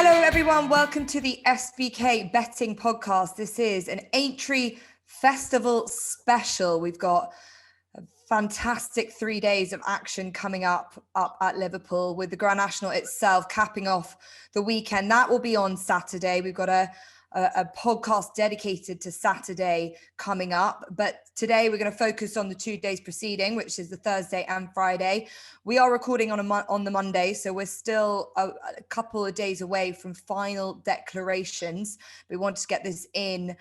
Hello, everyone. Welcome to the SBK Betting Podcast. This is an Aintree Festival special. We've got a fantastic 3 days of action coming up at Liverpool, with the Grand National itself capping off the weekend. That will be on Saturday. We've got a podcast dedicated to Saturday coming up. But today we're going to focus on the 2 days preceding, which is the Thursday and Friday. We are recording on the Monday, so we're still a couple of days away from final declarations. We want to get this in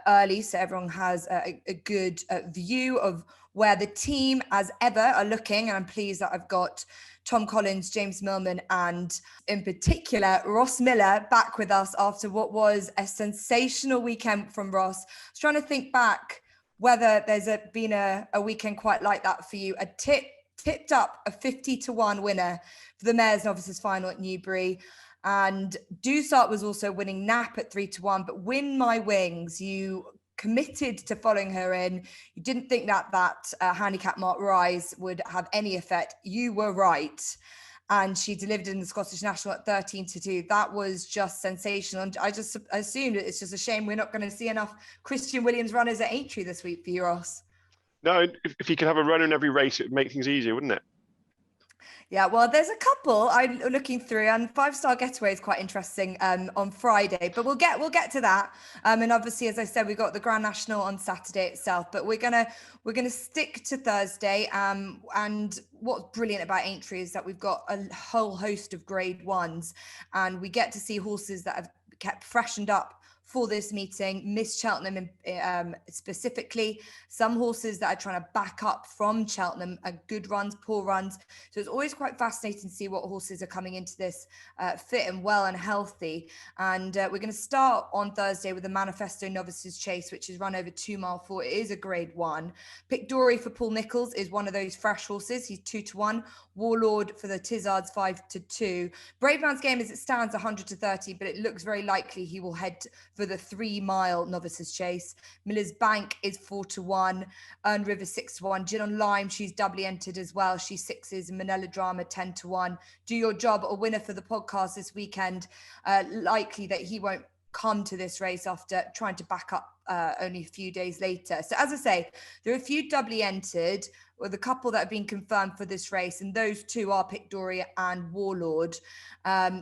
early so everyone has a good view of where the team, as ever, are looking. And I'm pleased that I've got Tom Collins, James Mildmay, and in particular, Ross Miller back with us after what was a sensational weekend from Ross. I was trying to think back whether there's been a weekend quite like that for you. Tipped up a 50-1 winner for the Mayor's Novices final at Newbury. And Dusart was also winning Nap at 3-1, but Win My Wings, you committed to following her in. You didn't think that handicap mark rise would have any effect. You were right. And she delivered in the Scottish National at 13-2. That was just sensational. And I just assumed it's just a shame we're not going to see enough Christian Williams runners at Aintree this week for you, Ross. No, if you could have a runner in every race, it would make things easier, wouldn't it? Yeah, well, there's a couple I'm looking through, and 5-Star Getaway is quite interesting on Friday, but we'll get to that. And obviously, as I said, we've got the Grand National on Saturday itself, but we're gonna stick to Thursday. And what's brilliant about Aintree is that we've got a whole host of Grade 1s, and we get to see horses that have kept freshened up for this meeting. Miss Cheltenham specifically, some horses that are trying to back up from Cheltenham are good runs, poor runs. So it's always quite fascinating to see what horses are coming into this fit and well and healthy. And we're going to start on Thursday with the Manifesto Novices Chase, which is run over 2 mile 4. It is a Grade 1. Pictory for Paul Nichols is one of those fresh horses. He's 2-1. Warlord for the Tizzards 5-2. Brave Man's Game, as it stands, 100-30, but it looks very likely he will head for the 3 mile Novices Chase. Miller's Bank is 4-1. Earned River 6-1. Gin on Lime, she's doubly entered as well. She's 6s. Manila Drama 10-1. Do Your Job, a winner for the podcast this weekend. Likely that he won't come to this race after trying to back up only a few days later. So as I say, there are a few doubly entered, with a couple that have been confirmed for this race, and those two are Pictory and Warlord.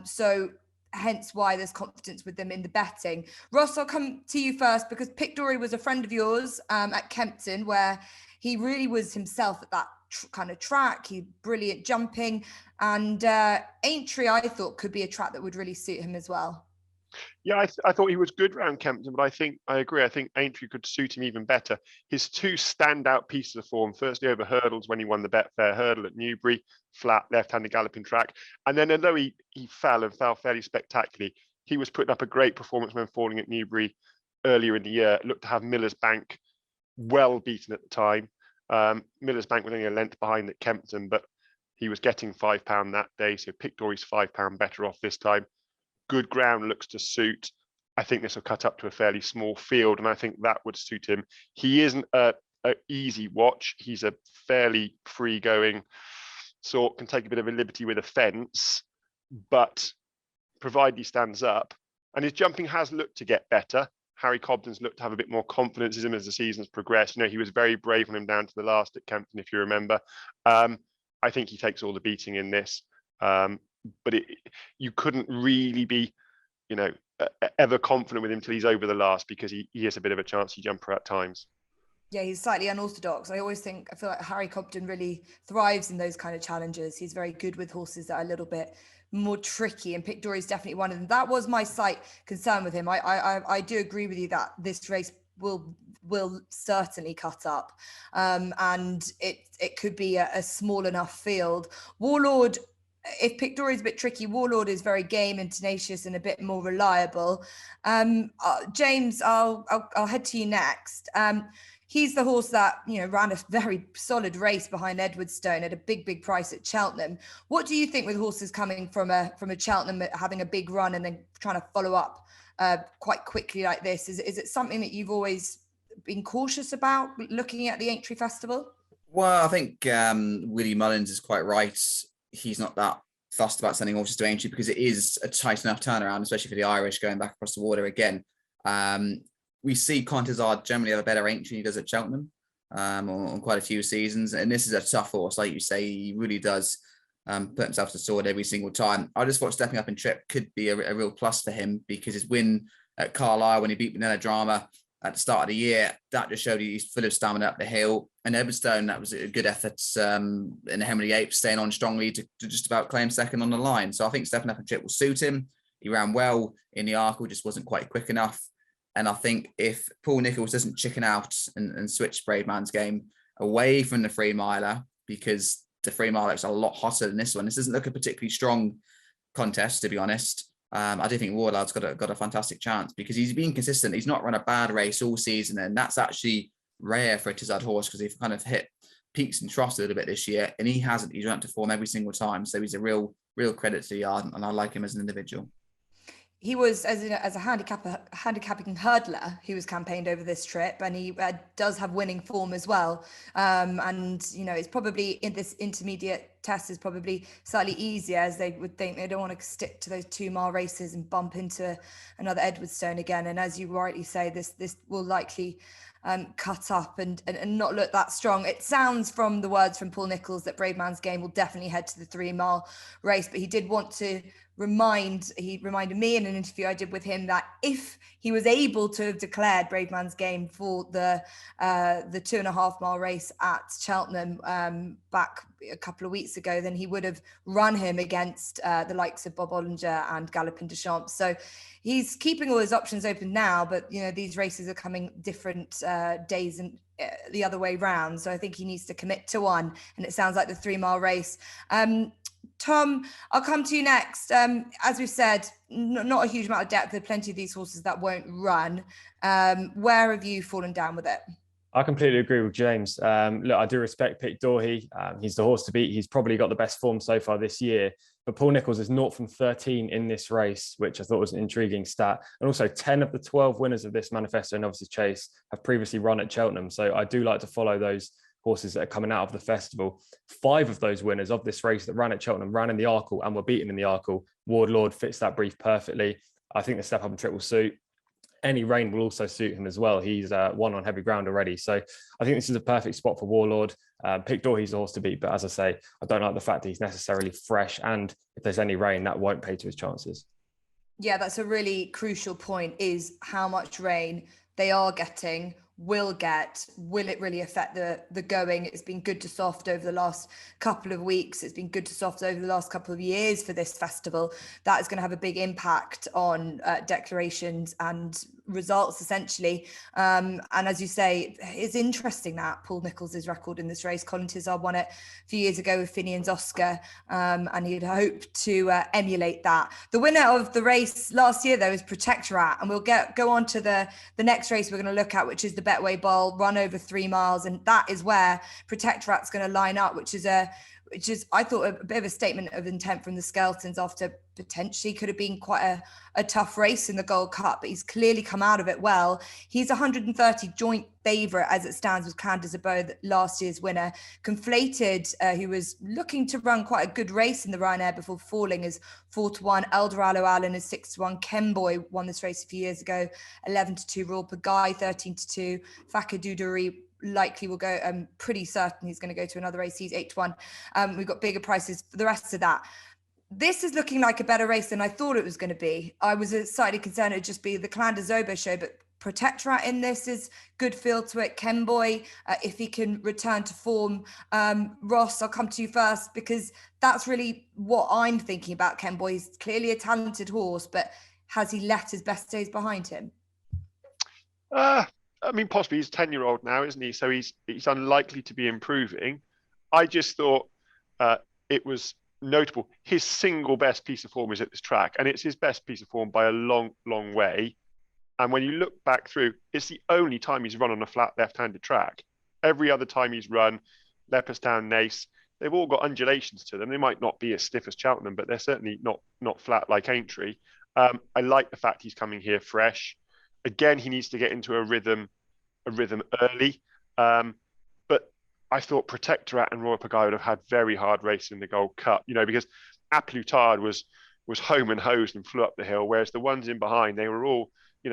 So hence why there's confidence with them in the betting. Ross, I'll come to you first, because Pictory was a friend of yours at Kempton, where he really was himself at that kind of track. He brilliant jumping, and Aintree, I thought, could be a track that would really suit him as well. Yeah, I thought he was good around Kempton, but I agree. I think Aintree could suit him even better. His two standout pieces of form, firstly over hurdles when he won the Betfair hurdle at Newbury, flat left-handed galloping track. And then although he fell fairly spectacularly, he was putting up a great performance when falling at Newbury earlier in the year. Looked to have Miller's Bank well beaten at the time. Miller's Bank was only a length behind at Kempton, but he was getting £5 that day. So Pictory's £5 better off this time. Good ground, looks to suit. I think this will cut up to a fairly small field, and I think that would suit him. He isn't a easy watch. He's a fairly free-going sort, can take a bit of a liberty with a fence, but provided he stands up, and his jumping has looked to get better. Harry Cobden's looked to have a bit more confidence in him as the season's progressed. You know, he was very brave on him down to the last at Kempton, if you remember. I think he takes all the beating in this. But you couldn't really be, ever confident with him till he's over the last, because he is a bit of a chancy jumper at times. Yeah, he's slightly unorthodox. I feel like Harry Cobden really thrives in those kind of challenges. He's very good with horses that are a little bit more tricky, and Pictory is definitely one of them. That was my slight concern with him. I do agree with you that this race will certainly cut up, and it could be a small enough field. Warlord, if Pictory is a bit tricky, Warlord is very game and tenacious and a bit more reliable. James, I'll head to you next. He's the horse that, ran a very solid race behind Edwardstone at a big price at Cheltenham. What do you think with horses coming from a Cheltenham, having a big run and then trying to follow up quite quickly like this? Is it something that you've always been cautious about looking at the Aintree Festival? Well, I think Willie Mullins is quite right. He's not that fussed about sending horses to Aintree because it is a tight enough turnaround, especially for the Irish going back across the water again. We see Contezard generally have a better Aintree than he does at Cheltenham on quite a few seasons. And this is a tough horse, like you say. He really does put himself to the sword every single time. I just thought stepping up in trip could be a real plus for him, because his win at Carlisle when he beat Manila Drama at the start of the year, that just showed he's full of stamina up the hill. And Edwardstone, that was a good effort in the Henry VIII, staying on strongly to just about claim second on the line. So I think stepping up in trip will suit him. He ran well in the Arkle, just wasn't quite quick enough. And I think if Paul Nicholls doesn't chicken out and switch Braveman's game away from the 3 miler, because the 3 miler looks a lot hotter than this one. This doesn't look a particularly strong contest, to be honest. I do think Warlard's got a fantastic chance, because he's been consistent. He's not run a bad race all season, and that's actually rare for a Tizard horse, because they've kind of hit peaks and troughs a little bit this year, and he hasn't. He's run up to form every single time, so he's a real credit to the yard, and I like him as an individual. He was, as a handicapping hurdler, he was campaigned over this trip, and he does have winning form as well. And, it's probably in this intermediate test is probably slightly easier, as they would think. They don't want to stick to those 2 mile races and bump into another Edwardstone again. And as you rightly say, this will likely cut up and not look that strong. It sounds from the words from Paul Nicholls that Braveman's game will definitely head to the 3 mile race, but he did want to he reminded me in an interview I did with him that if he was able to have declared Braveman's game for the 2.5 mile race at Cheltenham back a couple of weeks ago, then he would have run him against the likes of Bob Ollinger and Galopin des Champs. So he's keeping all his options open now, but these races are coming different days and the other way round. So I think he needs to commit to one, and it sounds like the 3 mile race. Tom, I'll come to you next. As we've said, not a huge amount of depth. There are plenty of these horses that won't run. Where have you fallen down with it? I completely agree with James. Look, I do respect Pic D'Orhy. He's the horse to beat. He's probably got the best form so far this year. But Paul Nicholls is 0 from 13 in this race, which I thought was an intriguing stat. And also 10 of the 12 winners of this Manifesto Novices Chase have previously run at Cheltenham. So I do like to follow those horses that are coming out of the festival. 5 of those winners of this race that ran at Cheltenham ran in the Arkle and were beaten in the Arkle. Wardlord fits that brief perfectly. I think the step up and trip will suit. Any rain will also suit him as well. He's won on heavy ground already. So I think this is a perfect spot for Warlord. Pic D'Orhy's a horse to beat, but as I say, I don't like the fact that he's necessarily fresh, and if there's any rain, that won't pay to his chances. Yeah, that's a really crucial point, is how much rain they are getting, will it really affect the going? It's been good to soft over the last couple of weeks. It's been good to soft over the last couple of years for this festival. That is going to have a big impact on declarations and results, essentially. And as you say, it's interesting that Paul Nicholls' record in this race. Colin Tizard won it a few years ago with Finian's Oscar, and he'd hoped to emulate that. The winner of the race last year, though, is Protectorat, and we'll go on to the next race we're going to look at, which is the Betway Bowl, run over 3 miles, and that is where Protectorat's going to line up, which is I thought a bit of a statement of intent from the Skeltons after potentially could have been quite a tough race in the Gold Cup, but he's clearly come out of it well. He's 130 joint favourite as it stands with Candice Abo, last year's winner. Conflated, who was looking to run quite a good race in the Ryanair before falling, is 4-1. Eldorado Allen is 6-1. Kemboy won this race a few years ago, 11-2. Royal Pagaille, 13-2. Faka Duduri likely will go, pretty certain he's going to go to another race. He's 8-1. We've got bigger prices for the rest of that. This is looking like a better race than I thought it was going to be. I was slightly concerned it would just be the Clan de Zobo show, but Protectorat in this is good feel to it. Kemboy, if he can return to form. Ross, I'll come to you first, because that's really what I'm thinking about Kemboy. He's clearly a talented horse, but has he left his best days behind him? I mean, possibly. He's a 10-year-old now, isn't he? So he's unlikely to be improving. I just thought it was notable. His single best piece of form is at this track, and it's his best piece of form by a long, long way. And when you look back through, it's the only time he's run on a flat left-handed track. Every other time he's run, Leopardstown, Naas, they've all got undulations to them. They might not be as stiff as Cheltenham, but they're certainly not flat like Aintree. I like the fact he's coming here fresh. Again, he needs to get into a rhythm early. But I thought Protectorat and Royal Pagaille would have had very hard races in the Gold Cup, because Aplutard was home and hosed and flew up the hill, whereas the ones in behind, they were all,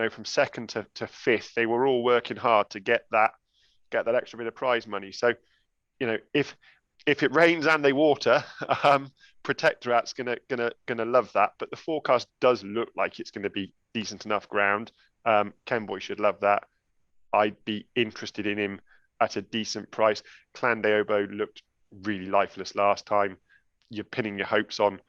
from second to fifth, they were all working hard to get that extra bit of prize money. So, if it rains and they water, Protectorat's gonna love that. But the forecast does look like it's going to be decent enough ground. Kenboy should love that. I'd be interested in him at a decent price. Clan Deobo looked really lifeless last time. You're pinning your hopes on.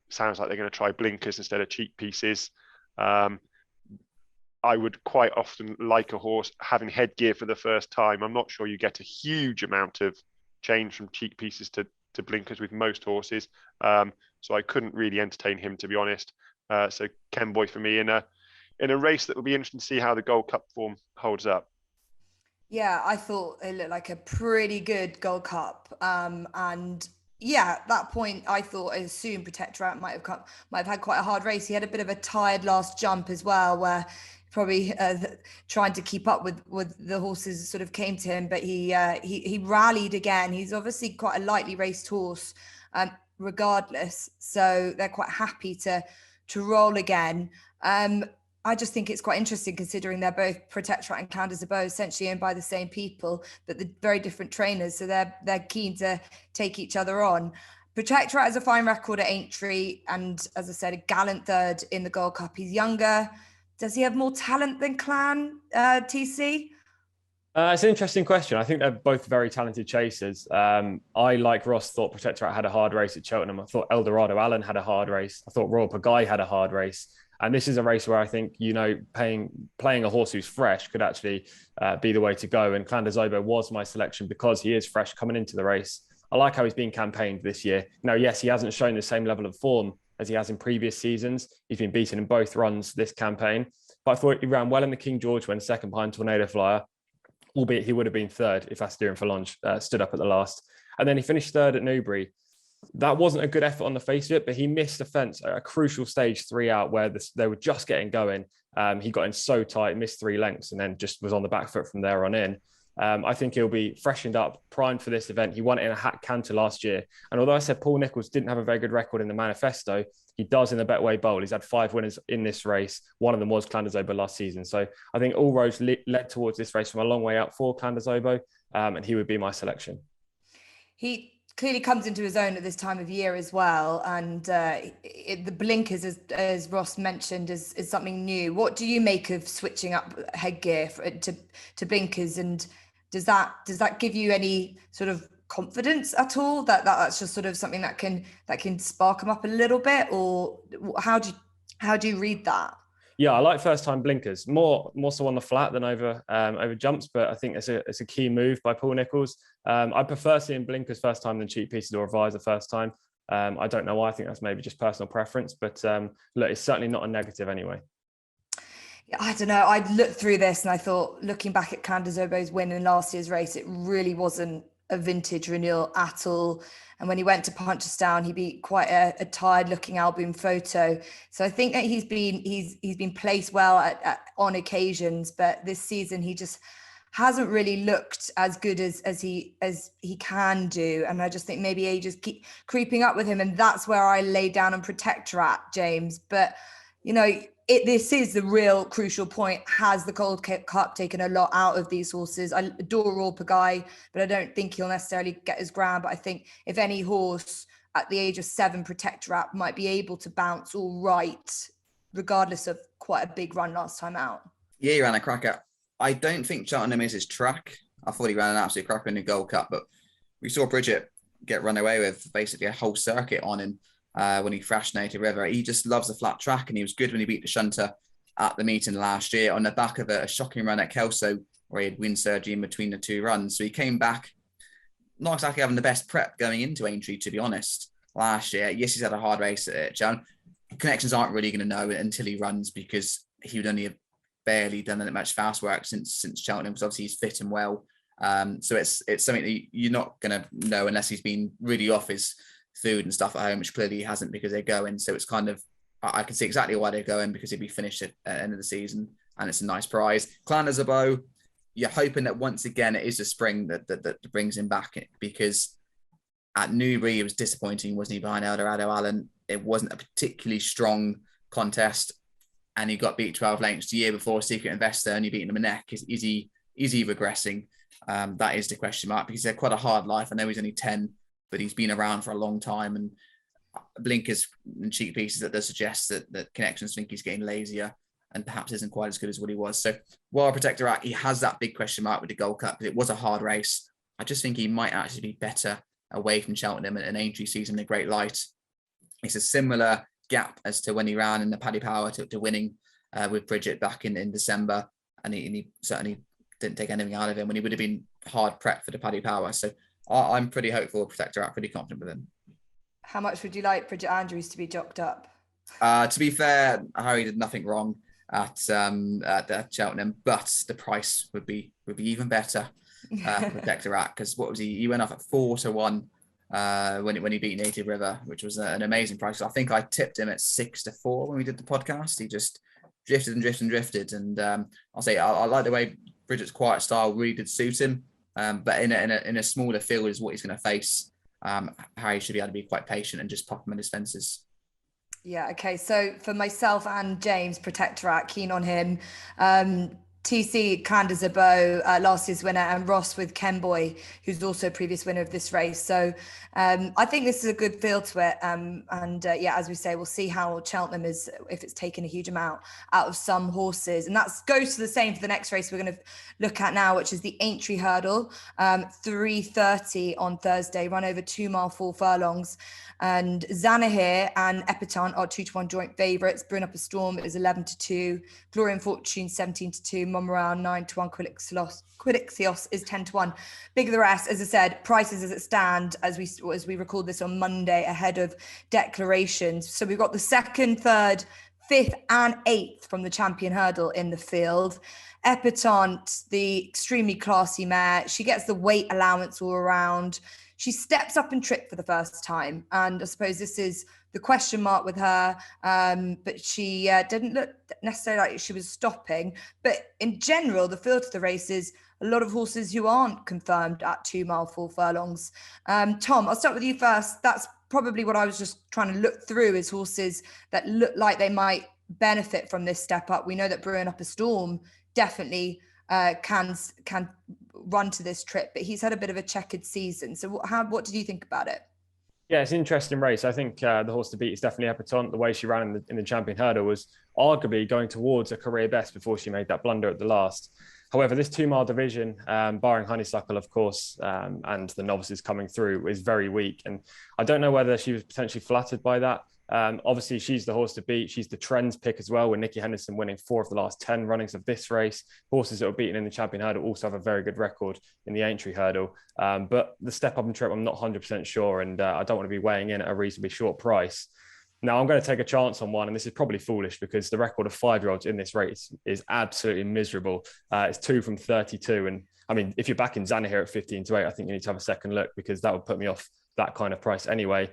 Sounds like they're going to try blinkers instead of cheek pieces. I would quite often like a horse having headgear for the first time. I'm not sure you get a huge amount of change from cheek pieces to blinkers with most horses. So I couldn't really entertain him, to be honest. So Kenboy for me in a race that will be interesting to see how the Gold Cup form holds up. Yeah, I thought it looked like a pretty good Gold Cup. And yeah, at that point, I assumed Protectorat might have had quite a hard race. He had a bit of a tired last jump as well, where probably trying to keep up with the horses sort of came to him, but he rallied again. He's obviously quite a lightly raced horse, regardless. So they're quite happy to roll again. I just think it's quite interesting considering they're both Protectorat and Clan des Obeaux essentially owned by the same people, but they're very different trainers. So they're keen to take each other on. Protectorat has a fine record at Aintree, and as I said, a gallant third in the Gold Cup. He's younger. Does he have more talent than Clan, TC? It's an interesting question. I think they're both very talented chasers. I, like Ross, thought Protectorat had a hard race at Cheltenham. I thought Eldorado Allen had a hard race. I thought Royal Pagaille had a hard race. And this is a race where I think, playing a horse who's fresh could actually be the way to go. And Clan des Obeaux was my selection because he is fresh coming into the race. I like how he's being campaigned this year. Now, yes, he hasn't shown the same level of form as he has in previous seasons. He's been beaten in both runs this campaign. But I thought he ran well in the King George when second behind Tornado Flyer, albeit he would have been third if Astur and Falange stood up at the last. And then he finished third at Newbury. That wasn't a good effort on the face of it, but he missed a fence at a crucial stage 3 out where they were just getting going. He got in so tight, missed 3 lengths, and then just was on the back foot from there on in. I think he'll be freshened up, primed for this event. He won it in a hat canter last year. And although I said Paul Nicholls didn't have a very good record in the Manifesto, he does in the Betway Bowl. He's had 5 winners in this race. One of them was Clan des Obeaux last season. So I think all roads led towards this race from a long way out for Clan des Obeaux, and he would be my selection. He clearly comes into his own at this time of year as well, and the blinkers, as Ross mentioned, is something new. What do you make of switching up headgear to blinkers, and does that give you any sort of confidence at all that that's just sort of something that can spark them up a little bit, or how do you read that? Yeah, I like first time blinkers more so on the flat than over jumps, but I think it's a key move by Paul Nicholls. I prefer seeing blinkers first time than cheek pieces or a visor first time. I don't know why. I think that's maybe just personal preference, but look, it's certainly not a negative anyway. Yeah, I don't know. I looked through this and I thought, looking back at Clan des Obeaux's win in last year's race, it really wasn't a vintage renewal at all. And when he went to Punchestown, he beat quite a tired looking album photo. So I think that he's been placed well on occasions, but this season he just hasn't really looked as good as he can do. And I just think maybe age is keep creeping up with him. And that's where I lay down on Protectorat, James. But, this is the real crucial point. Has the Gold Cup taken a lot out of these horses? I adore Royal Pagaille, but I don't think he'll necessarily get his ground. But I think if any horse at the age of 7, Protectorat might be able to bounce all right, regardless of quite a big run last time out. Yeah, he ran a cracker. I don't think Cheltenham is his track. I thought he ran an absolute cracker in the Gold Cup, but we saw Bridget get run away with basically a whole circuit on him. When he fractionated River. He just loves the flat track, and he was good when he beat the Shunter at the meeting last year on the back of a shocking run at Kelso where he had wind surgery in between the 2 runs. So he came back not exactly having the best prep going into Aintree, to be honest, last year. Yes, he's had a hard race at Cheltenham. Connections aren't really going to know it until he runs, because he would only have barely done that much fast work since Cheltenham, because obviously he's fit and well. So it's something that you're not going to know unless he's been really off his food and stuff at home, which clearly he hasn't, because they're going. So it's kind of, I can see exactly why they're going, because he'd be finished at the end of the season, and it's a nice prize. Clan des Obeaux, you're hoping that once again it is a spring that brings him back, because at Newbury it was disappointing, wasn't he, behind Eldorado Allen? it wasn't a particularly strong contest, and he got beat 12 lengths the year before, Secret Investor, and he beat him a neck. Is he regressing? That is the question mark, because he's had quite a hard life. I know he's only 10, but he's been around for a long time, and blinkers and cheek pieces that does suggest that connections think he's getting lazier and perhaps isn't quite as good as what he was. So while Protectorat, he has that big question mark with the Gold Cup, because it was a hard race. I just think he might actually be better away from Cheltenham, and Aintree sees him in a great light. It's a similar gap as to when he ran in the Paddy Power to winning with Bridget back in December, and he certainly didn't take anything out of him when he would have been hard prepped for the Paddy Power. So I'm pretty hopeful of Protectorat, pretty confident with him. How much would you like Bridget Andrews to be jocked up? To be fair, Harry did nothing wrong at Cheltenham, but the price would be even better for Protectorat, because what was he? He went off at 4-1 when he beat Native River, which was an amazing price. I think I tipped him at 6-4 when we did the podcast. He just drifted, and I'll say I like the way Bridget's quiet style really did suit him, but in a smaller field is what he's going to face. Harry should be able to be quite patient and just pop him in his fences. Yeah, okay. So for myself and James, Protectorat, keen on him. TC Candazabo, last year's winner, and Ross with Kenboy, who's also a previous winner of this race. So I think this is a good feel to it. Yeah, as we say, we'll see how Cheltenham is, if it's taken a huge amount out of some horses. And that goes to the same for the next race we're going to look at now, which is the Aintree Hurdle, 3:30 on Thursday, run over 2 mile 4 furlongs. And Zanahir and Epitante are 2-1 joint favourites. Brewing Up a Storm is 11-2. Glory and Fortune 17-2. Monmoral 9-1. Quidixios is 10-1. Big the rest, as I said, prices as it stand as we record this on Monday ahead of declarations. So we've got the 2nd, 3rd, 5th, and 8th from the Champion Hurdle in the field. Epitante, the extremely classy mare, she gets the weight allowance all around. She steps up and tripped for the first time. And I suppose this is the question mark with her. But she didn't look necessarily like she was stopping. But in general, the field of the race is a lot of horses who aren't confirmed at 2 mile 4 furlongs. Tom, I'll start with you first. That's probably what I was just trying to look through, is horses that look like they might benefit from this step up. We know that Brewing Up a Storm definitely can run to this trip, but he's had a bit of a checkered season. So what did you think about it? Yeah, it's an interesting race. I think the horse to beat is definitely Epitante. The way she ran in the Champion Hurdle was arguably going towards a career best before she made that blunder at the last. However, this 2 mile division, barring Honeysuckle, of course, and the Novices coming through, is very weak. And I don't know whether she was potentially flattered by that. Obviously, she's the horse to beat. She's the trends pick as well, with Nicky Henderson winning 4 of the last 10 runnings of this race. Horses that were beaten in the Champion Hurdle also have a very good record in the Aintree Hurdle. But the step up and trip, I'm not 100% sure, and I don't want to be weighing in at a reasonably short price. Now, I'm going to take a chance on one, and this is probably foolish because the record of 5-year-olds in this race is absolutely miserable. It's 2 from 32. And I mean, if you're backing Zanahir at 15-8, I think you need to have a second look, because that would put me off that kind of price anyway.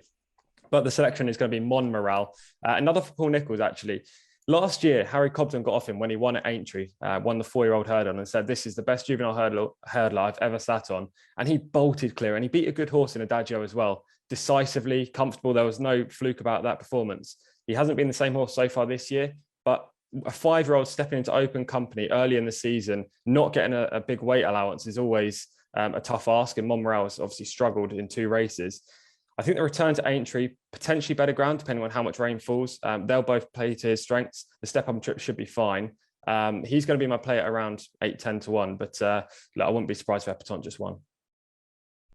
But the selection is going to be Monmoral. Another for Paul Nicholls, actually. Last year, Harry Cobden got off him when he won at Aintree, won the 4-year-old hurdle, and said, "This is the best juvenile hurdler I've ever sat on." And he bolted clear, and he beat a good horse in Adagio as well. Decisively, comfortable. There was no fluke about that performance. He hasn't been the same horse so far this year, but a 5-year-old stepping into open company early in the season, not getting a big weight allowance is always a tough ask. And Monmoral has obviously struggled in 2 races. I think the return to Aintree, potentially better ground, depending on how much rain falls. They'll both play to his strengths. The step up and trip should be fine. He's going to be my play at around 8-10-1, but I wouldn't be surprised if Epitante just won.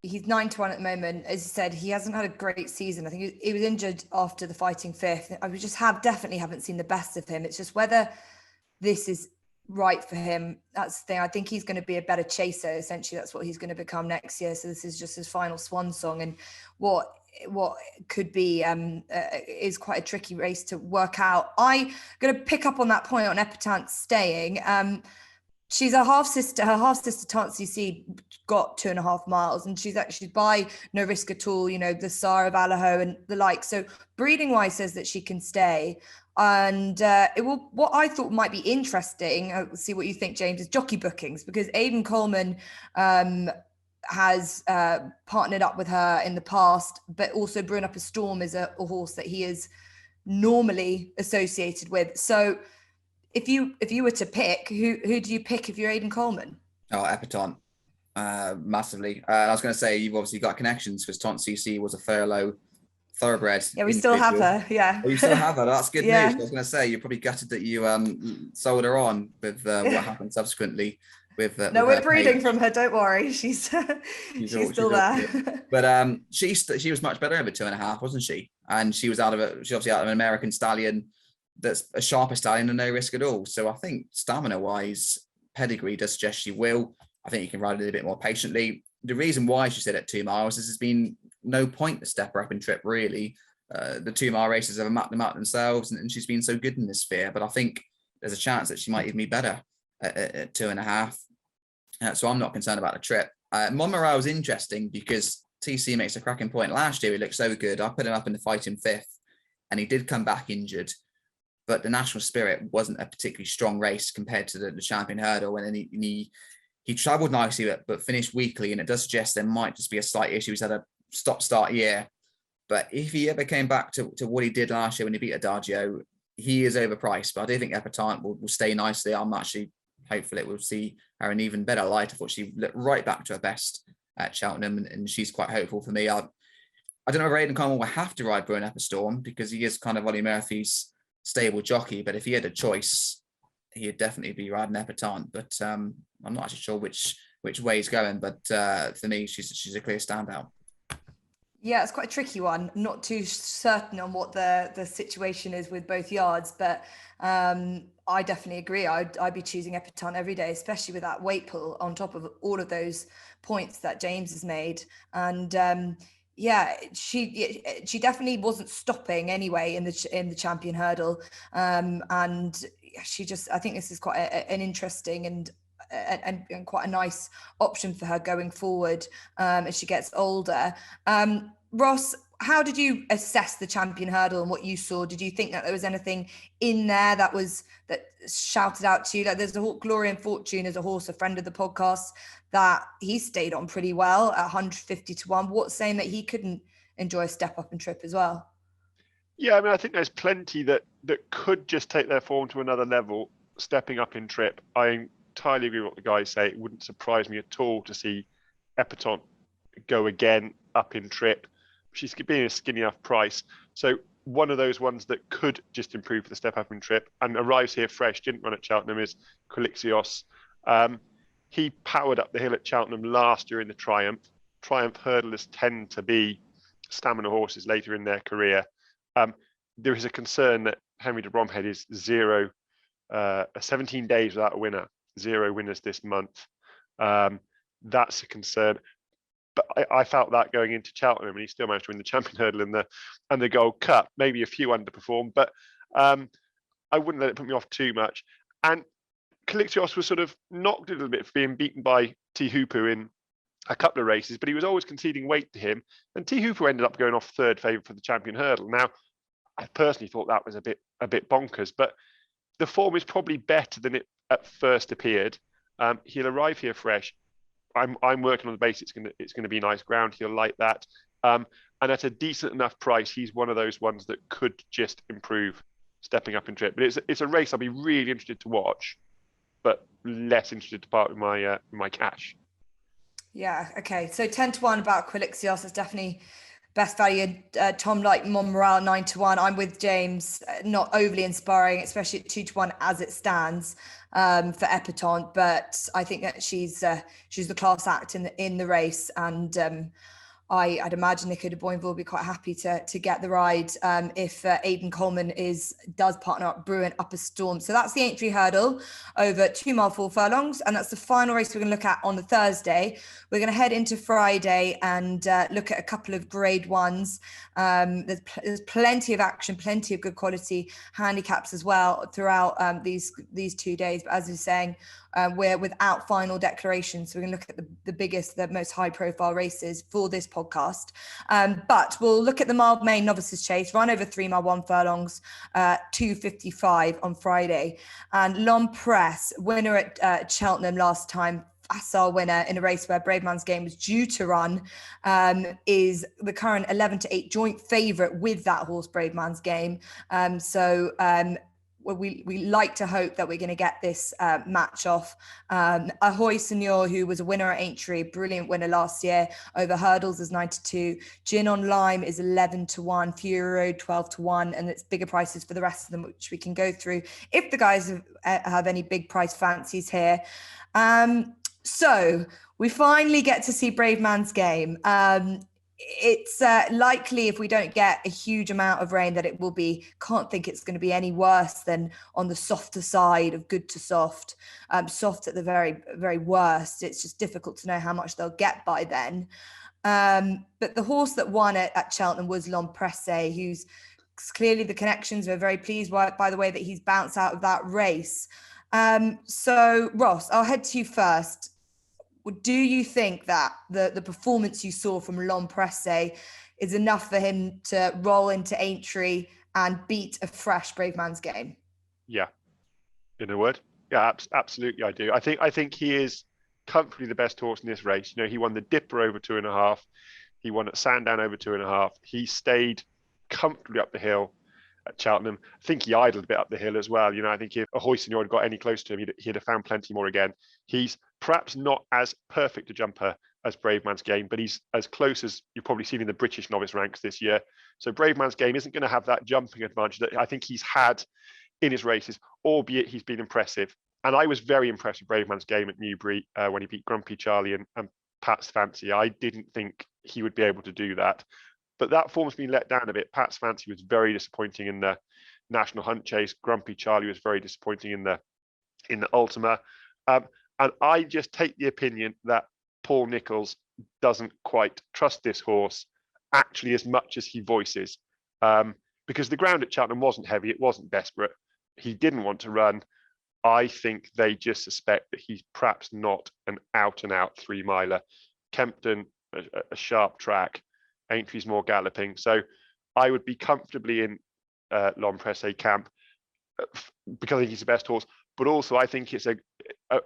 He's 9-1 at the moment. As you said, he hasn't had a great season. I think he was injured after the Fighting Fifth. I just definitely haven't seen the best of him. It's just whether this is right for him. That's the thing. I think he's going to be a better chaser. Essentially, that's what he's going to become next year. So this is just his final swan song, and what could be is quite a tricky race to work out. I'm going to pick up on that point on Epitante staying. She's a half sister. Her half sister Tansy C got 2.5 miles, and she's actually by No Risk at All. You know, the Sar of Allaho and the like. So breeding wise says that she can stay. And what I thought might be interesting, I'll see what you think, James, is jockey bookings, because Aidan Coleman has partnered up with her in the past, but also Brewing Up a Storm is a horse that he is normally associated with. So if you were to pick, who do you pick if you're Aidan Coleman? Oh, Epatante, massively. I was going to say, you've obviously got connections because Taunt CC was a furlough thoroughbred. Yeah, we still have her. Yeah. Oh, you still have her. That's good Yeah. news. I was going to say, you're probably gutted that you sold her on with what happened subsequently. No, we're breeding from her. Don't worry, she's still there. But she was much better over 2.5, wasn't she? And she was obviously out of an American stallion that's a sharper stallion and no risk at all. So I think stamina wise, pedigree does suggest she will. I think you can ride it a little bit more patiently. The reason why she said at 2 miles is there's been no point to step her up in trip, really. The 2 mile races have mapped them out themselves, and she's been so good in this sphere. But I think there's a chance that she might even be better at 2.5. So I'm not concerned about the trip. Monmorale is interesting because TC makes a cracking point. Last year, he looked so good. I put him up in the fight in 5th, and he did come back injured. But the National Spirit wasn't a particularly strong race compared to the Champion Hurdle. And then he travelled nicely, but finished weakly. And it does suggest there might just be a slight issue. He's had a stop-start year. But if he ever came back to what he did last year when he beat Adagio, he is overpriced. But I do think Epatante will stay nicely. I'm actually hopeful it will see her in even better light. I thought she looked right back to her best at Cheltenham, and she's quite hopeful for me. I don't know if Aidan Coleman will have to ride Brewing Up a Storm because he is kind of Ollie Murphy's stable jockey, but if he had a choice, he'd definitely be riding Epatante. But I'm not actually sure which way he's going, but for me, she's a clear standout. Yeah, it's quite a tricky one. I'm not too certain on what the situation is with both yards, but I definitely agree. I'd be choosing Epatante every day, especially with that weight pull on top of all of those points that James has made. And yeah, she definitely wasn't stopping anyway in the Champion Hurdle, and she just, I think this is quite an interesting and quite a nice option for her going forward as she gets older. Ross, how did you assess the Champion Hurdle and what you saw? Did you think that there was anything in there that shouted out to you? Like there's a Glory and Fortune as a horse, a friend of the podcast, that he stayed on pretty well at 150 to 1. What's saying that he couldn't enjoy a step up and trip as well? Yeah, I mean, I think there's plenty that could just take their form to another level, stepping up in trip. I entirely agree with what the guys say. It wouldn't surprise me at all to see Epatante go again up in trip. She's being a skinny enough price. So one of those ones that could just improve the step up in trip and arrives here fresh, didn't run at Cheltenham, is Quilixios. He powered up the hill at Cheltenham last year in the Triumph. Triumph hurdlers tend to be stamina horses later in their career. There is a concern that Henry de Bromhead is 17 days without a winner, 0 winners this month. That's a concern. But I felt that going into Cheltenham, and he still managed to win the Champion Hurdle and the Gold Cup. Maybe a few underperformed, but I wouldn't let it put me off too much. And Quilixios was sort of knocked a little bit for being beaten by T Hooper in a couple of races, but he was always conceding weight to him. And T Hooper ended up going off third favourite for the Champion Hurdle. Now, I personally thought that was a bit bonkers, but the form is probably better than it at first appeared. He'll arrive here fresh. I'm working on the base. It's going to be nice ground. He'll like that. And at a decent enough price, he's one of those ones that could just improve stepping up in trip. But it's a race I'll be really interested to watch, but less interested to part with my cash. Yeah. Okay. So 10 to 1 about Quilixios is definitely best value. Tom like Monmoral 9 to 1. I'm with James. Not overly inspiring, especially at 2 to 1 as it stands for Epatante. But I think that she's the class act in the race, and I'd imagine Nico de Boinville will be quite happy to get the ride if Aidan Coleman does partner up Brewing Up a Storm. So that's the Aintree Hurdle over 2 mile 4 furlongs, and that's the final race we're going to look at on the Thursday. We're going to head into Friday and look at a couple of grade ones. There's plenty of action, plenty of good quality handicaps as well throughout these 2 days. But as you're saying, we're without final declaration, so we're going to look at the biggest, the most high-profile races for this podcast. But we'll look at the Mildmay Novices Chase, run over 3 mile 1 furlongs, 2:55 on Friday, and L'Homme Presse, winner at Cheltenham last time. Assar winner in a race where Braveman's Game was due to run, is the current 11-8 joint favourite with that horse, Braveman's Game. We like to hope that we're going to get this match off. Ahoy Senor, who was a winner at Aintree, brilliant winner last year over hurdles, is 9-2. Gin on Lime is 11-1. Fury Road 12-1, and it's bigger prices for the rest of them, which we can go through if the guys have any big price fancies here. So we finally get to see Braveman's Game. It's likely, if we don't get a huge amount of rain, that it will be, can't think it's going to be any worse than on the softer side of good to soft, soft at the very, very worst. It's just difficult to know how much they'll get by then. But the horse that won at Cheltenham was L'Empresse, who's clearly the connections were very pleased by the way that he's bounced out of that race. So Ross, I'll head to you first. Do you think that the performance you saw from L'Empresse is enough for him to roll into Aintree and beat a fresh Braveman's Game? Yeah, in a word, yeah, absolutely, I do. I think he is comfortably the best horse in this race. You know, he won the Dipper over 2.5. He won at Sandown over 2.5. He stayed comfortably up the hill at Cheltenham. I think he idled a bit up the hill as well. You know, I think if Ahoy Senor had got any close to him, he'd have found plenty more again. He's perhaps not as perfect a jumper as Braveman's Game, but he's as close as you've probably seen in the British novice ranks this year. So Braveman's Game isn't going to have that jumping advantage that I think he's had in his races, albeit he's been impressive. And I was very impressed with Braveman's Game at Newbury when he beat Grumpy Charlie and Pat's Fancy. I didn't think he would be able to do that. But that form's been let down a bit. Pat's Fancy was very disappointing in the National Hunt Chase. Grumpy Charlie was very disappointing in the Ultima. And I just take the opinion that Paul Nicholls doesn't quite trust this horse actually as much as he voices. Because the ground at Cheltenham wasn't heavy. It wasn't desperate. He didn't want to run. I think they just suspect that he's perhaps not an out-and-out 3-miler. Kempton, a sharp track. Aintree's more galloping. So I would be comfortably in L'Empresse camp because I think he's the best horse. But also I think it's a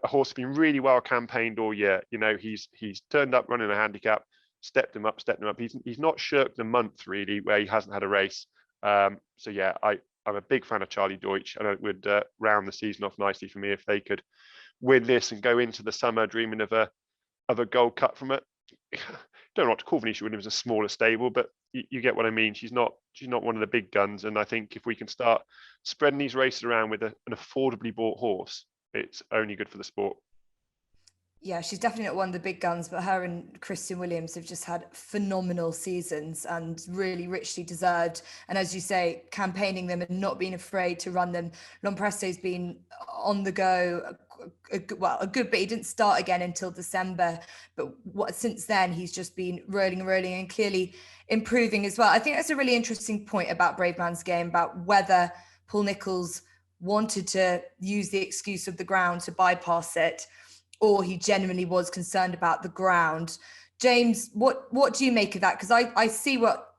horse that's been really well campaigned all year. You know, he's turned up running a handicap, stepped him up. He's not shirked a month really where he hasn't had a race. So yeah, I'm a big fan of Charlie Deutsch, and it would round the season off nicely for me if they could win this and go into the summer dreaming of a Gold Cup from it. Don't know what to call Venetia Williams a smaller stable, but you get what I mean. She's not one of the big guns, and I think if we can start spreading these races around with an affordably bought horse, it's only good for the sport. Yeah, she's definitely not one of the big guns, but her and Christian Williams have just had phenomenal seasons and really richly deserved. And as you say, campaigning them and not being afraid to run them. L'Empresse's been on the go, a good bit. He didn't start again until December, but since then he's just been rolling and clearly improving as well. I think that's a really interesting point about Braveman's Game, about whether Paul Nicholls wanted to use the excuse of the ground to bypass it, or he genuinely was concerned about the ground. James, what do you make of that? Because I see what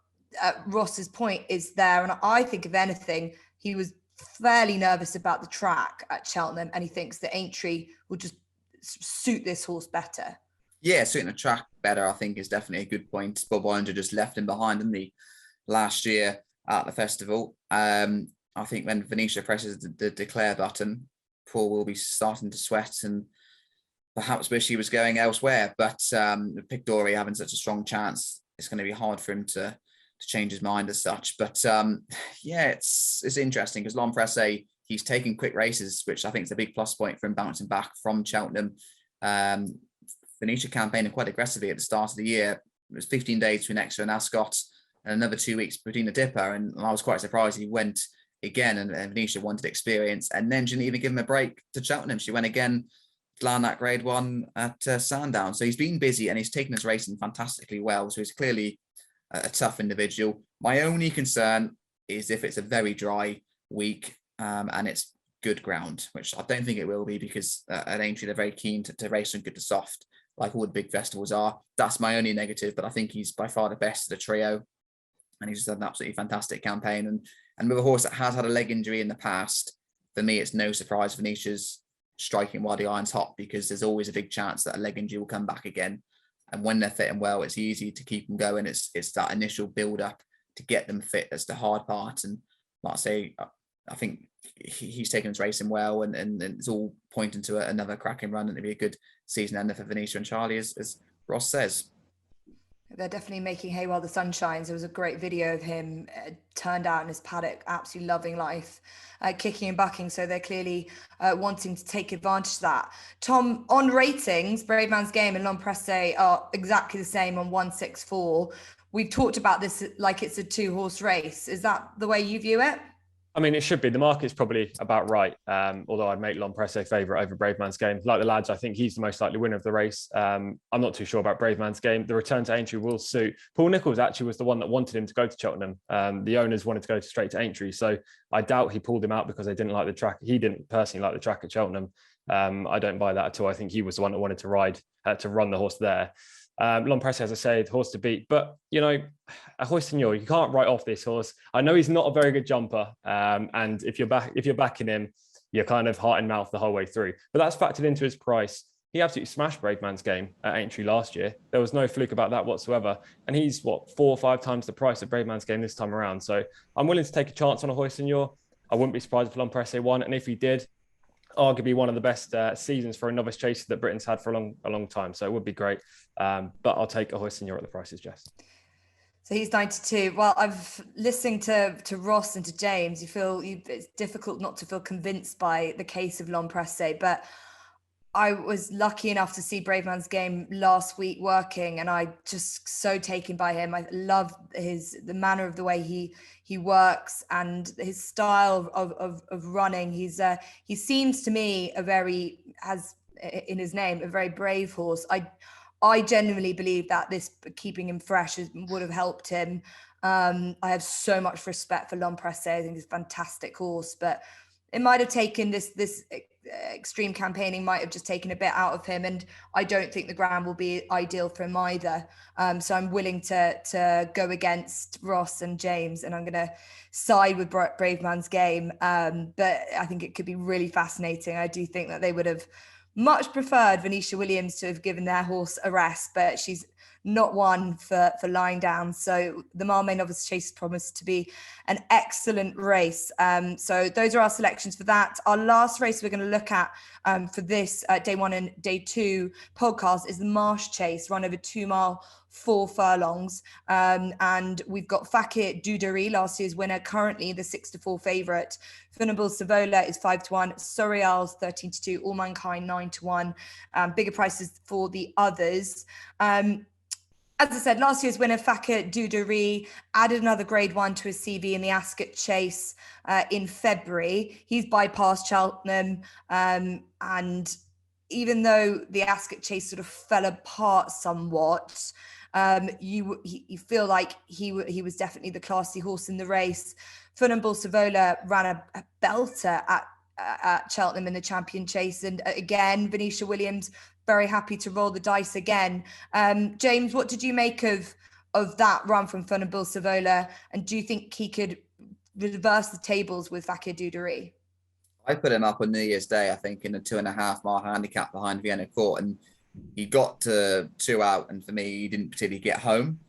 Ross's point is there, and I think if anything, he was fairly nervous about the track at Cheltenham, and he thinks that Aintree will just suit this horse better. Yeah, suiting the track better, I think, is definitely a good point. Bob Inger just left him behind, didn't he, last year at the festival. I think when Venetia presses the declare button, Paul will be starting to sweat and perhaps wish he was going elsewhere. But with Pictori having such a strong chance, it's going to be hard for him to change his mind as such. But yeah, it's interesting because L'Empresse, he's taking quick races, which I think is a big plus point for him bouncing back from Cheltenham. Venetia campaigning quite aggressively at the start of the year. It was 15 days between Exeter and Ascot and another 2 weeks between the Dipper. And I was quite surprised he went again, and Venetia wanted experience. And then she didn't even give him a break to Cheltenham. She went again, land at Grade 1 at Sandown. So he's been busy and he's taken his racing fantastically well. So he's clearly a tough individual. My only concern is if it's a very dry week and it's good ground, which I don't think it will be, because at Aintree they're very keen to race from good to soft, like all the big festivals are. That's my only negative, but I think he's by far the best of the trio, and he's just had an absolutely fantastic campaign. And with a horse that has had a leg injury in the past, for me, it's no surprise Venetia's striking while the iron's hot, because there's always a big chance that a leg injury will come back again. And when they're fitting well, it's easy to keep them going. It's that initial build up to get them fit that's the hard part. And like I say, I think he's taken his racing well, and it's all pointing to another cracking run, and it'll be a good season ender for Venetia and Charlie, as Ross says. They're definitely making hay while the sun shines. There was a great video of him turned out in his paddock, absolutely loving life, kicking and bucking. So they're clearly wanting to take advantage of that. Tom, on ratings, Brave Man's Game and L'Homme Presse are exactly the same on 164. We've talked about this like it's a 2-horse race. Is that the way you view it? I mean, it should be. The market's probably about right. Although I'd make L'Homme Presse favourite over Brave Man's Game. Like the lads, I think he's the most likely winner of the race. I'm not too sure about Brave Man's Game. The return to Aintree will suit. Paul Nicholls actually was the one that wanted him to go to Cheltenham. The owners wanted to go straight to Aintree. So I doubt he pulled him out because they didn't like the track. He didn't personally like the track at Cheltenham. I don't buy that at all. I think he was the one that wanted to run the horse there. L'Homme Presse, as I say, the horse to beat. But, you know, a Hoissignol, you can't write off this horse. I know he's not a very good jumper. And if you're backing him, you're kind of heart and mouth the whole way through. But that's factored into his price. He absolutely smashed Brave Man's Game at Aintree last year. There was no fluke about that whatsoever. And he's, 4 or 5 times the price of Brave Man's Game this time around. So I'm willing to take a chance on a Hoissignol. I wouldn't be surprised if L'Homme Presse won. And if he did, arguably one of the best seasons for a novice chaser that Britain's had for a long time. So it would be great. But I'll take a Hoissignol at the prices, Jess. So he's 92. Well, I've listening to Ross and to James. It's difficult not to feel convinced by the case of L'Homme Presse, but I was lucky enough to see Brave Man's Game last week working, and I just so taken by him. I love the manner of the way he works and his style of running. He seems to me has in his name a very brave horse. I genuinely believe that this keeping him fresh would have helped him. I have so much respect for L'Homme Presse. I think he's a fantastic horse, but it might have taken this extreme campaigning might have just taken a bit out of him, and I don't think the ground will be ideal for him either. So I'm willing to go against Ross and James, and I'm going to side with Brave Man's Game. But I think it could be really fascinating. I do think that they would have much preferred Venetia Williams to have given their horse a rest, but she's not one for lying down. So the Mildmay Novice Chase promised to be an excellent race. So those are our selections for that. Our last race we're going to look at for this day 1 and day 2 podcast is the Marsh Chase, run over 2 mile, 4 furlongs. And we've got Fakir Dudari, last year's winner, currently the 6-4 favourite. Funambule Savola is 5-1, Sorial's 13-2, All Mankind 9-1. Bigger prices for the others. As I said, last year's winner, Fakir Dudari, added another grade 1 to his CV in the Ascot Chase in February. He's bypassed Cheltenham. And even though the Ascot Chase sort of fell apart somewhat, you feel like he was definitely the classy horse in the race. Funambule Savola ran a belter at Cheltenham in the Champion Chase. And again, Venetia Williams, very happy to roll the dice again. James, what did you make of that run from Funambule Savola? And do you think he could reverse the tables with Fakir Dudari? I put him up on New Year's Day, I think, in a 2.5 mile handicap behind Vienna Court. And he got to 2 out. And for me, he didn't particularly get home.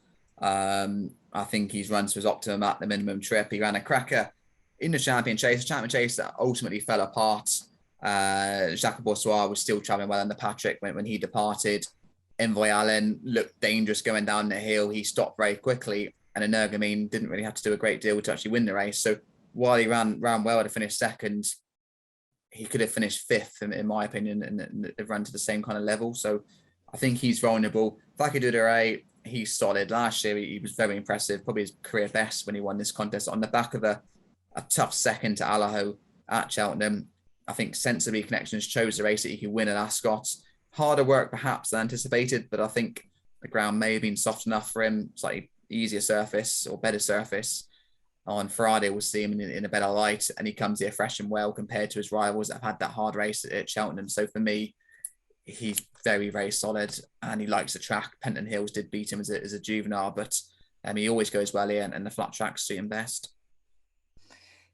I think his runs was optimum at the minimum trip. He ran a cracker in the Champion Chase that ultimately fell apart. Jacques Boursois was still travelling well under Patrick when he departed. Envoy Allen looked dangerous going down the hill. He stopped very quickly, and Energumene didn't really have to do a great deal to actually win the race. So while he ran well to finish second, he could have finished 5th, in my opinion, and they've run to the same kind of level. So I think he's vulnerable. Fakir Dudari, he's solid. Last year, he was very impressive, probably his career best when he won this contest on the back of a tough second to Allaho at Cheltenham. I think Sensibly Connections chose the race that he could win at Ascot. Harder work perhaps than anticipated, but I think the ground may have been soft enough for him, slightly easier surface or better surface. On Friday, we'll see him in a better light, and he comes here fresh and well compared to his rivals that have had that hard race at Cheltenham. So for me, he's very, very solid, and he likes the track. Penton Hills did beat him as a juvenile, but he always goes well here, and the flat tracks suit him best.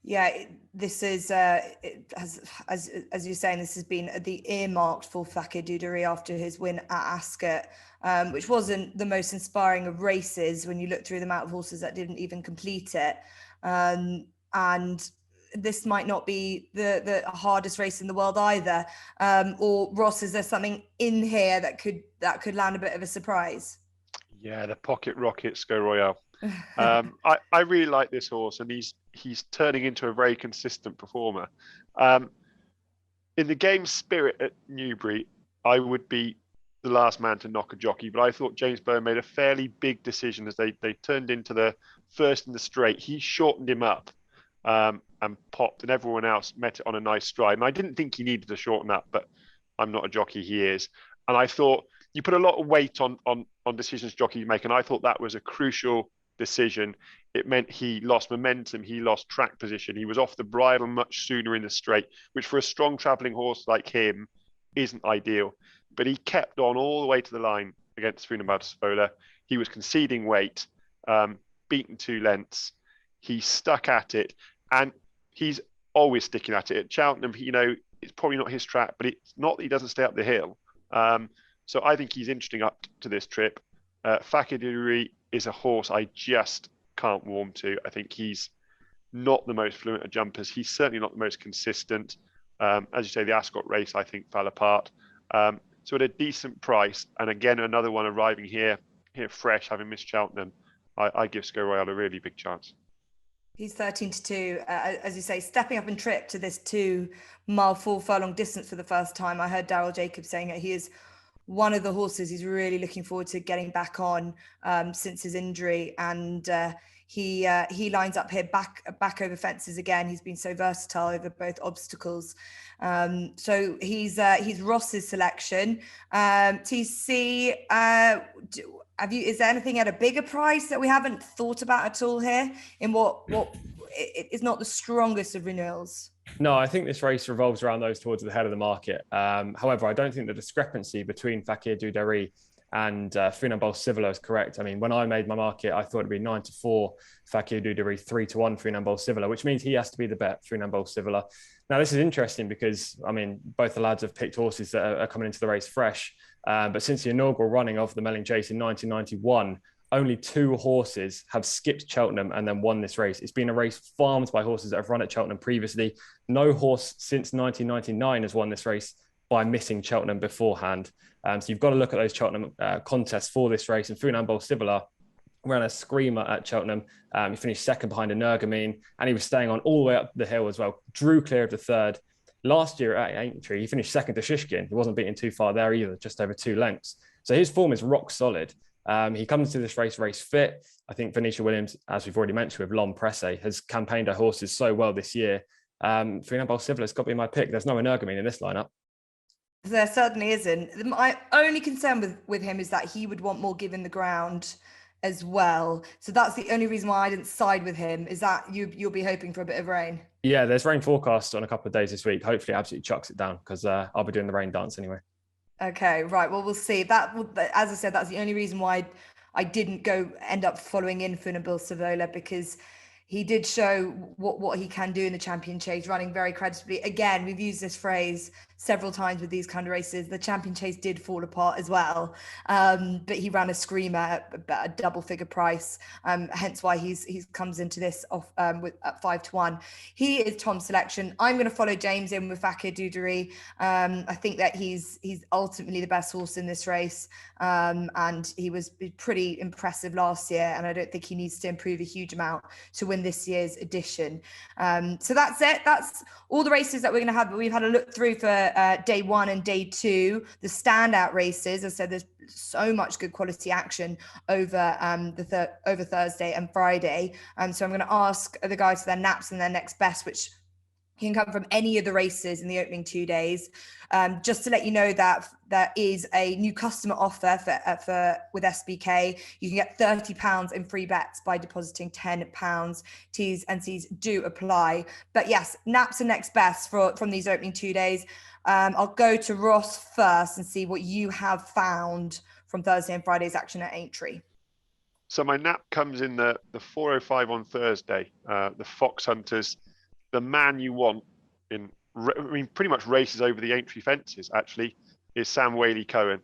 Yeah, this is, as you're saying, this has been the earmarked for Fakir Dudari after his win at Ascot, which wasn't the most inspiring of races when you look through the amount of horses that didn't even complete it. And this might not be the hardest race in the world either. Or Ross, is there something in here that could land a bit of a surprise? Yeah, the Pocket Rocket Sco Royale. I really like this horse, and he's turning into a very consistent performer. In the game spirit at Newbury, I would be the last man to knock a jockey, but I thought James Bowen made a fairly big decision as they turned into the first in the straight. He shortened him up and popped, and everyone else met it on a nice stride. And I didn't think he needed to shorten up, but I'm not a jockey, he is. And I thought you put a lot of weight on decisions jockeys make, and I thought that was a crucial decision. It meant he lost momentum, he lost track position, he was off the bridle much sooner in the straight, which for a strong travelling horse like him isn't ideal. But he kept on all the way to the line against Funambao Savola. He was conceding weight, beaten 2 lengths. He stuck at it, and he's always sticking at it. At Cheltenham, it's probably not his track, but it's not that he doesn't stay up the hill. So I think he's interesting up to this trip. Fakir Dudari is a horse I just can't warm to. I think he's not the most fluent of jumpers. He's certainly not the most consistent. As you say, the Ascot race, I think, fell apart. So at a decent price, and again, another one arriving here fresh, having missed Cheltenham, I give Sco Royale a really big chance. He's 13-2, as you say, stepping up in trip to this 2-mile 4 furlong distance for the first time. I heard Daryl Jacobs saying that he is one of the horses he's really looking forward to getting back on since his injury, and he lines up here back over fences again. He's been so versatile over both obstacles. So he's Ross's selection. TC, is there anything at a bigger price that we haven't thought about at all here in what is not the strongest of renewals? No, I think this race revolves around those towards the head of the market. However, I don't think the discrepancy between Fakir Dudari and Funambao Savola is correct. I mean, when I made my market, I thought it'd be 9-4 Fakir Dudari, 3-1 Funambao Savola, which means he has to be the bet, Funambao Savola. Now, this is interesting because, I mean, both the lads have picked horses that are coming into the race fresh. But since the inaugural running of the Melling Chase in 1991, only 2 horses have skipped Cheltenham and then won this race. It's been a race farmed by horses that have run at Cheltenham previously. No horse since 1999 has won this race by missing Cheltenham beforehand. So you've got to look at those Cheltenham contests for this race. And Funambao Savola ran a screamer at Cheltenham. He finished second behind Energumene, and he was staying on all the way up the hill as well. Drew clear of the third. Last year at Aintree, he finished second to Shishkin. He wasn't beaten too far there either, just over 2 lengths. So his form is rock solid. He comes to this race fit. I think Venetia Williams, as we've already mentioned with L'Homme Presse, has campaigned her horses so well this year. Funambao Savola's got to be my pick. There's no Energumene in this lineup. There certainly isn't. My only concern with him is that he would want more given the ground as well. So that's the only reason why I didn't side with him, is that you'll be hoping for a bit of rain. Yeah, there's rain forecast on a couple of days this week. Hopefully it absolutely chucks it down, because I'll be doing the rain dance anyway. Okay, right. Well, we'll see. That, as I said, that's the only reason why I didn't end up following in Funambao Savola, because he did show what he can do in the Champion Chase, running very creditably. Again, we've used this phrase several times with these kind of races. The Champion Chase did fall apart as well, but he ran a screamer at a double-figure price. Hence why he's comes into this off at 5-1. He is Tom's selection. I'm going to follow James in with Fakir Dudari. I think that he's ultimately the best horse in this race, and he was pretty impressive last year. And I don't think he needs to improve a huge amount to win this year's edition. So that's it. That's all the races that we're going to have. But we've had a look through for day 1 and day 2, the standout races. As I said, there's so much good quality action over over Thursday and Friday. So I'm going to ask the guys for their naps and their next best, which can come from any of the races in the opening 2 days. Just to let you know that there is a new customer offer with SBK. You can get £30 in free bets by depositing £10. T's and C's do apply. But yes, naps and next best from these opening 2 days. I'll go to Ross first and see what you have found from Thursday and Friday's action at Aintree. So my nap comes in the 4:05 on Thursday. The Fox Hunters the man you want in, pretty much races over the Aintree fences, actually, is Sam Whaley-Cohen.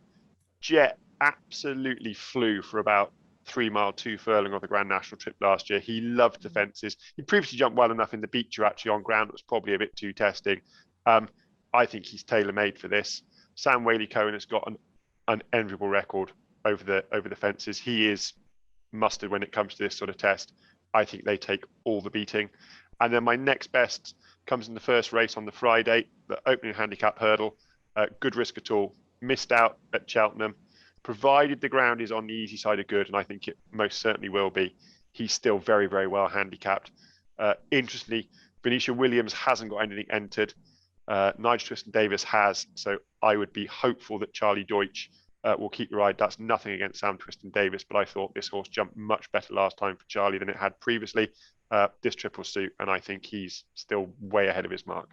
Jet absolutely flew for about 3 mile, 2 furlong on the Grand National trip last year. He loved the fences. He previously jumped well enough in the Beecher, actually, on ground that was probably a bit too testing. I think he's tailor-made for this. Sam Whaley-Cohen has got an enviable record over the fences. He is mustard when it comes to this sort of test. I think they take all the beating. And then my next best comes in the first race on the Friday, the opening handicap hurdle. Good Risk at All. Missed out at Cheltenham. Provided the ground is on the easy side of good, and I think it most certainly will be, he's still very, very well handicapped. Interestingly, Benicia Williams hasn't got anything entered. Nigel Twiston-Davies has, so I would be hopeful that Charlie Deutsch will keep the ride. That's nothing against Sam Twiston-Davies, but I thought this horse jumped much better last time for Charlie than it had previously. This trip will suit, and I think he's still way ahead of his mark.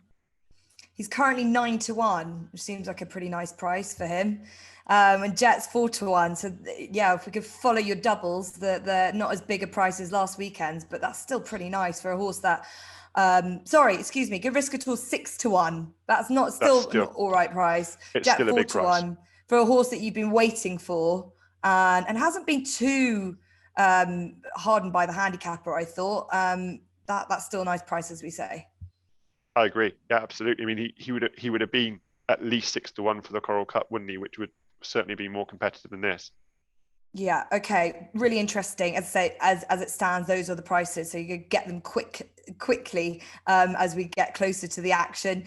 He's currently 9-1, which seems like a pretty nice price for him. And Jet's 4-1. So yeah, if we could follow your doubles, they're not as big a price as last weekend's, but that's still pretty nice for a horse that, Good Risk at All 6-1. That's still an all right price. It's Jet still a big price 4-1 for a horse that you've been waiting for, and hasn't been too hardened by the handicapper, I thought. That's still a nice price, as we say. I agree. Yeah, absolutely. I mean, he would have been at least 6-1 for the Coral Cup, wouldn't he? Which would certainly be more competitive than this. Yeah. Okay. Really interesting. As I say, as it stands, those are the prices, so you could get them quickly as we get closer to the action.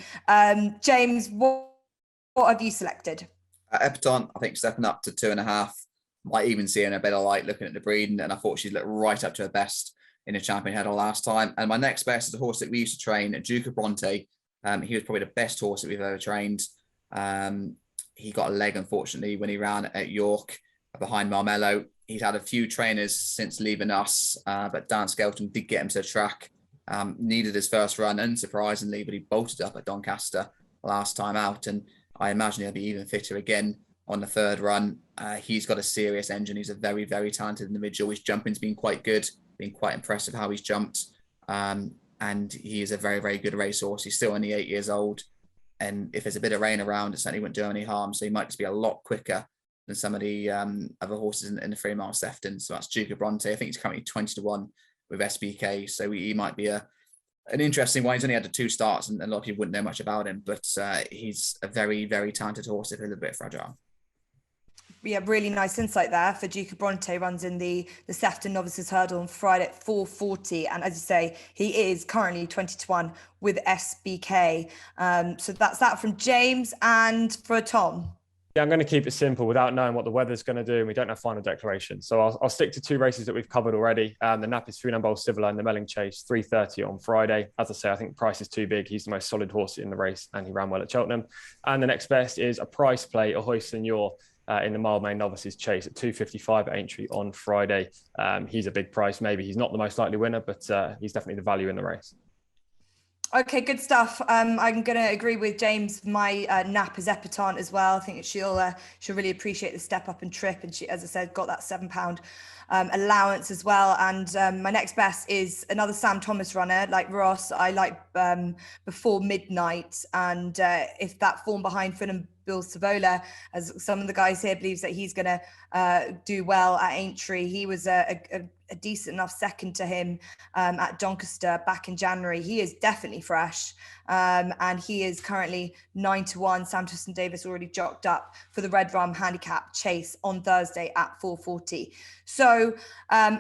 James, what have you selected? Epatante, I think, stepping up to 2.5. Might even see her in a better light looking at the breeding, and I thought she'd look right up to her best in the champion header last time. And my next best is a horse that we used to train, Duke of Bronte. He was probably the best horse that we've ever trained. He got a leg, unfortunately, when he ran at York behind Marmello. He's had a few trainers since leaving us, but Dan Skelton did get him to the track. Needed his first run, unsurprisingly, but he bolted up at Doncaster last time out, and I imagine he'll be even fitter again on the third run. He's got a serious engine. He's a very, very talented individual. His jumping's been quite good, been quite impressive how he's jumped. And he is a very, very good racehorse. He's still only 8 years old. And if there's a bit of rain around, it certainly wouldn't do any harm. So he might just be a lot quicker than some of the other horses in the 3 mile Sefton. So that's Duke of Bronte. I think he's currently 20-1 with SBK. So he might be an interesting one. He's only had the 2 starts, and a lot of people wouldn't know much about him, but he's a very, very talented horse if a little bit fragile. Yeah, really nice insight there for Duke of Bronte. Runs in the Sefton Novices Hurdle on Friday at 4:40. And as you say, he is currently 20-1 with SBK. So that's that from James. And for Tom? Yeah, I'm going to keep it simple without knowing what the weather's going to do, and we don't have final declaration. So I'll stick to 2 races that we've covered already. The Nappies 3-9 Civil and the Melling Chase 3:30 on Friday. As I say, I think the price is too big. He's the most solid horse in the race, and he ran well at Cheltenham. And the next best is a price play, Ahoy Senor, in the Mildmay Novices Chase at 2:55 at Aintree on Friday. He's a big price. Maybe he's not the most likely winner, but he's definitely the value in the race. Okay, good stuff. I'm going to agree with James. My nap is Epatante as well. I think she'll really appreciate the step up and trip. And she, as I said, got that £7 allowance as well. And my next best is another Sam Thomas runner like Ross. I like Before Midnight. And if that form behind Fulham Bill Savola, as some of the guys here believes that he's going to do well at Aintree. He was a decent enough second to him at Doncaster back in January. He is definitely fresh, and he is currently 9-1. Sam Twiston-Davies already jocked up for the Red Rum Handicap Chase on Thursday at 4:40. So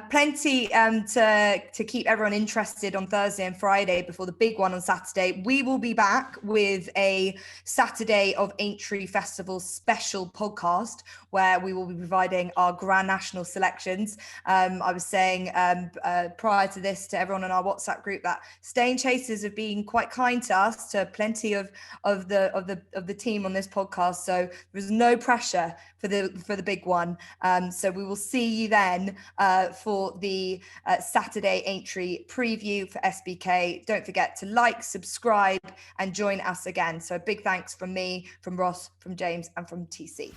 plenty to keep everyone interested on Thursday and Friday before the big one on Saturday. We will be back with a Saturday of Aintree Festival special podcast where we will be providing our Grand National selections. I was saying prior to this to everyone in our WhatsApp group that Staying Chasers have been quite kind to us, to plenty of the team on this podcast. So there's no pressure for the big one. So we will see you then for the Saturday Aintree preview for SBK. Don't forget to like, subscribe, and join us again. So a big thanks from me, from Ross, from James, and from TC.